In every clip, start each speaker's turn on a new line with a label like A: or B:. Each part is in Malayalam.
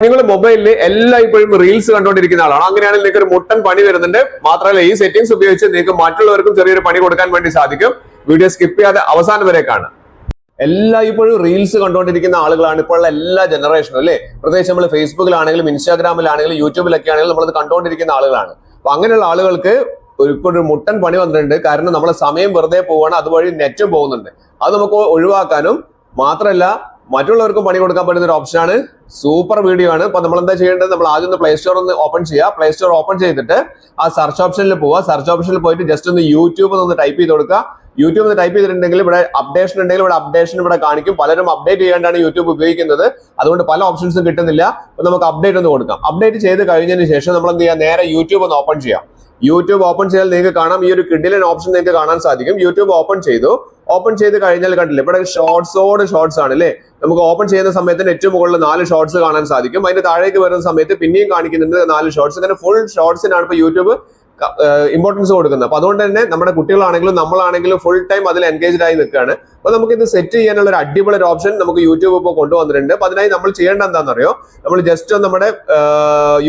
A: നിങ്ങൾ മൊബൈലിൽ എല്ലായ്പ്പോഴും റീൽസ് കണ്ടുകൊണ്ടിരിക്കുന്ന ആളാണ്. അങ്ങനെയാണെങ്കിൽ നിങ്ങൾക്ക് ഒരു മുട്ടൻ പണി വരുന്നുണ്ട്. മാത്രമല്ല ഈ സെറ്റിംഗ്സ് ഉപയോഗിച്ച് നിങ്ങൾക്ക് മറ്റുള്ളവർക്കും ചെറിയൊരു പണി കൊടുക്കാൻ വേണ്ടി സാധിക്കും. വീഡിയോ സ്കിപ്പ് ചെയ്യാതെ അവസാനം വരെ കാണാം. എല്ലായ്പ്പോഴും റീൽസ് കണ്ടുകൊണ്ടിരിക്കുന്ന ആളുകളാണ് ഇപ്പോൾ എല്ലാ ജനറേഷനും, അല്ലേ? പ്രത്യേകിച്ച് നമ്മൾ ഫേസ്ബുക്കിലാണെങ്കിലും ഇൻസ്റ്റാഗ്രാമിലാണെങ്കിലും യൂട്യൂബിലൊക്കെ ആണെങ്കിലും നമ്മളത് കണ്ടുകൊണ്ടിരിക്കുന്ന ആളുകളാണ്. അപ്പൊ അങ്ങനെയുള്ള ആളുകൾക്ക് ഇപ്പോൾ ഒരു മുട്ടൻ പണി വന്നിട്ടുണ്ട്. കാരണം നമ്മളെ സമയം വെറുതെ പോവാണ്, അതുവഴി നെറ്റും പോകുന്നുണ്ട്. അത് നമുക്ക് ഒഴിവാക്കാനും മാത്രമല്ല മറ്റുള്ളവർക്കും പണി കൊടുക്കാൻ പറ്റുന്ന ഒരു ഓപ്ഷനാണ്. സൂപ്പർ വീഡിയോ ആണ്. അപ്പൊ നമ്മൾ എന്താ ചെയ്യേണ്ടത്? നമ്മൾ ആദ്യം ഒന്ന് പ്ലേ സ്റ്റോർ ഒന്ന് ഓപ്പൺ ചെയ്യുക. പ്ലേ സ്റ്റോർ ഓപ്പൺ ചെയ്തിട്ട് ആ സെർച്ച് ഓപ്ഷനിൽ പോവുക. സെർച്ച് ഓപ്ഷനിൽ പോയിട്ട് ജസ്റ്റ് ഒന്ന് യൂട്യൂബ് ഒന്ന് ടൈപ്പ് ചെയ്ത് കൊടുക്കുക. യൂട്യൂബ് ഒന്ന് ടൈപ്പ് ചെയ്തിട്ടുണ്ടെങ്കിൽ ഇവിടെ അപ്ഡേഷൻ ഉണ്ടെങ്കിൽ ഇവിടെ അപ്ഡേഷൻ ഇവിടെ കാണിക്കും. പലരും അപ്ഡേറ്റ് ചെയ്യാണ്ടാണ് യൂട്യൂബ് ഉപയോഗിക്കുന്നത്, അതുകൊണ്ട് പല ഓപ്ഷൻസും കിട്ടുന്നില്ല. അപ്പൊ നമുക്ക് അപ്ഡേറ്റ് ഒന്ന് കൊടുക്കാം. അപ്ഡേറ്റ് ചെയ്ത് കഴിഞ്ഞതിന് ശേഷം നമ്മൾ എന്ത് ചെയ്യാം? നേരെ യൂട്യൂബ് ഒന്ന് ഓപ്പൺ ചെയ്യാം. യൂട്യൂബ് ഓപ്പൺ ചെയ്താൽ നിങ്ങൾക്ക് കാണാം, ഈ ഒരു കിഡിലൻ ഓപ്ഷൻ നിങ്ങൾക്ക് കാണാൻ സാധിക്കും. യൂട്യൂബ് ഓപ്പൺ ചെയ്തു. ഓപ്പൺ ചെയ്ത് കഴിഞ്ഞാൽ കണ്ടില്ലേ, ഇവിടെ ഷോർട്സ് ആണ്, അല്ലേ? നമുക്ക് ഓപ്പൺ ചെയ്യുന്ന സമയത്ത് ഏറ്റവും മുകളിൽ 4 ഷോർട്സ് കാണാൻ സാധിക്കും. അതിന്റെ താഴേക്ക് വരുന്ന സമയത്ത് പിന്നെയും കാണിക്കുന്നുണ്ട് 4 ഷോർട്സ്. അങ്ങനെ ഫുൾ ഷോർട്സിനാണ് ഇപ്പൊ യൂട്യൂബ് ഇമ്പോർട്ടൻസ് കൊടുക്കുന്നത്. അപ്പൊ അതുകൊണ്ട് തന്നെ നമ്മുടെ കുട്ടികളാണെങ്കിലും നമ്മളാണെങ്കിലും ഫുൾ ടൈം അതിൽ എൻഗേജ്ഡ് ആയി നിൽക്കുകയാണ്. അപ്പൊ നമുക്ക് ഇത് സെറ്റ് ചെയ്യാനുള്ള ഒരു അടിപൊളി ഒരു ഓപ്ഷൻ നമുക്ക് യൂട്യൂബ് ഇപ്പോൾ കൊണ്ടുവന്നിട്ടുണ്ട്. അപ്പൊ അതിനായി നമ്മൾ ചെയ്യേണ്ട എന്താണെന്നറിയോ? നമ്മൾ ജസ്റ്റ് നമ്മുടെ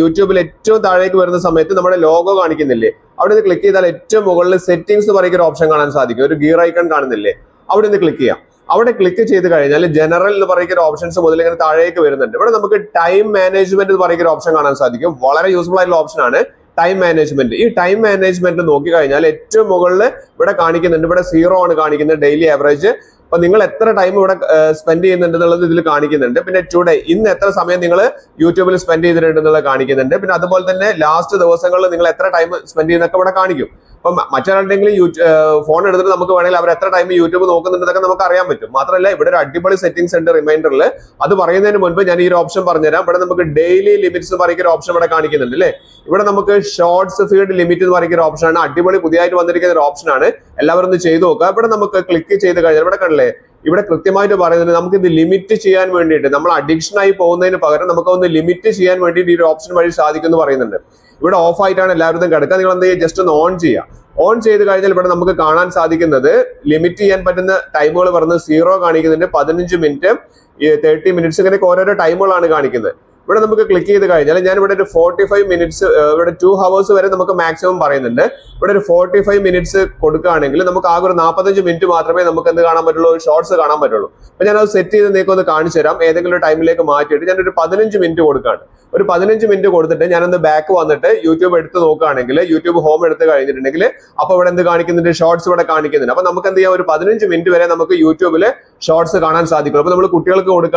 A: യൂട്യൂബിൽ ഏറ്റവും താഴേക്ക് വരുന്ന സമയത്ത് നമ്മുടെ ലോഗോ കാണിക്കുന്നില്ലേ, അവിടെ നിന്ന് ക്ലിക്ക് ചെയ്താൽ ഏറ്റവും മുകളിൽ സെറ്റിംഗ്സ് എന്ന് പറയുന്ന ഒരു ഓപ്ഷൻ കാണാൻ സാധിക്കും. ഒരു ഗിയർ ഐക്കൺ കാണുന്നില്ലേ, അവിടെ നിന്ന് ക്ലിക്ക് ചെയ്യാം. അവിടെ ക്ലിക്ക് ചെയ്ത് കഴിഞ്ഞാൽ ജനറൽ എന്ന് പറയുന്ന ഓപ്ഷൻസ് മുതൽ ഇങ്ങനെ താഴേക്ക് വരുന്നുണ്ട്. ഇവിടെ നമുക്ക് ടൈം മാനേജ്മെന്റ് എന്ന് പറയുന്ന ഒരു ഓപ്ഷൻ കാണാൻ സാധിക്കും. വളരെ യൂസ്ഫുൾ ആയിട്ടുള്ള ഓപ്ഷൻ ആണ് ടൈം മാനേജ്മെന്റ്. ഈ ടൈം മാനേജ്മെന്റ് നോക്കി കഴിഞ്ഞാൽ ഏറ്റവും മുകളിൽ ഇവിടെ കാണിക്കുന്നുണ്ട്. ഇവിടെ 0 ആണ് കാണിക്കുന്നത്, ഡെയിലി ആവറേജ്. അപ്പൊ നിങ്ങൾ എത്ര ടൈം ഇവിടെ സ്പെൻഡ് ചെയ്യുന്നുണ്ട് എന്നുള്ളത് ഇതിൽ കാണിക്കുന്നുണ്ട്. പിന്നെ ടുഡേ, ഇന്ന് എത്ര സമയം നിങ്ങൾ യൂട്യൂബിൽ സ്പെൻഡ് ചെയ്തിട്ടുണ്ട് എന്നുള്ളത് കാണിക്കുന്നുണ്ട്. പിന്നെ അതുപോലെ തന്നെ ലാസ്റ്റ് ദിവസങ്ങളിൽ നിങ്ങൾ എത്ര ടൈം സ്പെൻഡ് ചെയ്യുന്നൊക്കെ ഇവിടെ കാണിക്കും. അപ്പൊ മറ്റൊരാളുടെങ്കിലും ഫോൺ എടുത്തിട്ട് നമുക്ക് വേണമെങ്കിൽ അവർ എത്ര ടൈം യൂട്യൂബ് നോക്കുന്നുണ്ടെന്നൊക്കെ നമുക്ക് അറിയാൻ പറ്റും. മാത്രമല്ല ഇവിടെ ഒരു അടിപൊളി സെറ്റിംഗ്സ് ഉണ്ട് റിമൈൻഡറിൽ. അത് പറയുന്നതിന് മുൻപ് ഞാൻ ഈ ഒരു ഓപ്ഷൻ പറഞ്ഞുതരാം. ഇവിടെ നമുക്ക് ഡെയിലി ലിമിറ്റ്സ് എന്ന് പറയുന്ന ഒരു ഓപ്ഷൻ ഇവിടെ കാണിക്കുന്നുണ്ട്, അല്ലേ? ഇവിടെ നമുക്ക് ഷോർട്സ് ഫീഡ് ലിമിറ്റ് എന്ന് പറയുന്ന ഒരു ഓപ്ഷൻ ആണ്. അടിപൊളി പുതിയതായിട്ട് വന്നിരിക്കുന്ന ഒരു ഓപ്ഷൻ ആണ്. എല്ലാവരും ഒന്ന് ചെയ്തു നോക്കുക. ഇവിടെ നമുക്ക് ക്ലിക്ക് ചെയ്ത് കഴിഞ്ഞാൽ ഇവിടെ കണ്ടില്ലേ, ഇവിടെ കൃത്യമായിട്ട് പറയുന്നത് നമുക്ക് ഇത് ലിമിറ്റ് ചെയ്യാൻ വേണ്ടിയിട്ട്, നമ്മൾ അഡിക്ഷൻ ആയി പോകുന്നതിന് പകരം നമുക്ക് ഒന്ന് ലിമിറ്റ് ചെയ്യാൻ വേണ്ടിയിട്ട് ഈ ഒരു ഓപ്ഷൻ വഴി സാധിക്കും എന്ന് പറയുന്നുണ്ട്. ഇവിടെ ഓഫ് ആയിട്ടാണ് എല്ലാവരും കിടക്കുക. നിങ്ങൾ എന്ത് ചെയ്യുക? ജസ്റ്റ് ഒന്ന് ഓൺ ചെയ്യുക. ഓൺ ചെയ്ത് കഴിഞ്ഞാൽ ഇവിടെ നമുക്ക് കാണാൻ സാധിക്കുന്നത് ലിമിറ്റ് ചെയ്യാൻ പറ്റുന്ന ടൈമുകൾ പറഞ്ഞത് 0 കാണിക്കുന്നുണ്ട്, 15 മിനിറ്റ്, 30 മിനിറ്റ്സ്, ഇങ്ങനെയൊക്കെ ഓരോരോ ടൈമുകളാണ് കാണിക്കുന്നത്. ഇവിടെ നമുക്ക് ക്ലിക്ക് ചെയ്ത് കഴിഞ്ഞാൽ ഞാൻ ഇവിടെ ഒരു 45 മിനിറ്റ്സ്, ഇവിടെ 2 ഹവേഴ്സ് വരെ നമുക്ക് മാക്സിമം പറയുന്നുണ്ട്. ഇവിടെ ഒരു 45 മിനിറ്റ്സ് കൊടുക്കുകയാണെങ്കിൽ നമുക്ക് ആകെ ഒരു 45 മിനിറ്റ് മാത്രമേ നമുക്ക് എന്ത് കാണാൻ പറ്റുള്ളൂ? ഷോർട്സ് കാണാൻ പറ്റുള്ളൂ. അപ്പൊ ഞാൻ അത് സെറ്റ് ചെയ്ത് നിങ്ങൾക്ക് ഒന്ന് കാണിച്ചു തരാം. ഏതെങ്കിലും ഒരു ടൈമിലേക്ക് മാറ്റിയിട്ട് ഞാനൊരു 15 മിനിറ്റ് കൊടുക്കുകയാണ്. ഒരു 15 മിനിറ്റ് കൊടുത്തിട്ട് ഞാനൊന്ന് ബാക്ക് വന്നിട്ട് യൂട്യൂബ് എടുത്ത് നോക്കുകയാണെങ്കിൽ, യൂട്യൂബ് ഹോം എടുത്ത് കഴിഞ്ഞിട്ടുണ്ടെങ്കിൽ അപ്പൊ ഇവിടെ എന്ത് കാണിക്കുന്നുണ്ട്? ഷോർട്സ് ഇവിടെ കാണിക്കുന്നുണ്ട്. അപ്പൊ നമുക്ക് എന്ത് ചെയ്യാം? ഒരു 15 മിനിറ്റ് വരെ നമുക്ക് യൂട്യൂബിൽ ഷോർട്സ് കാണാൻ സാധിക്കും. അപ്പൊ നമ്മൾ കുട്ടികൾക്ക് കൊടുക്കുക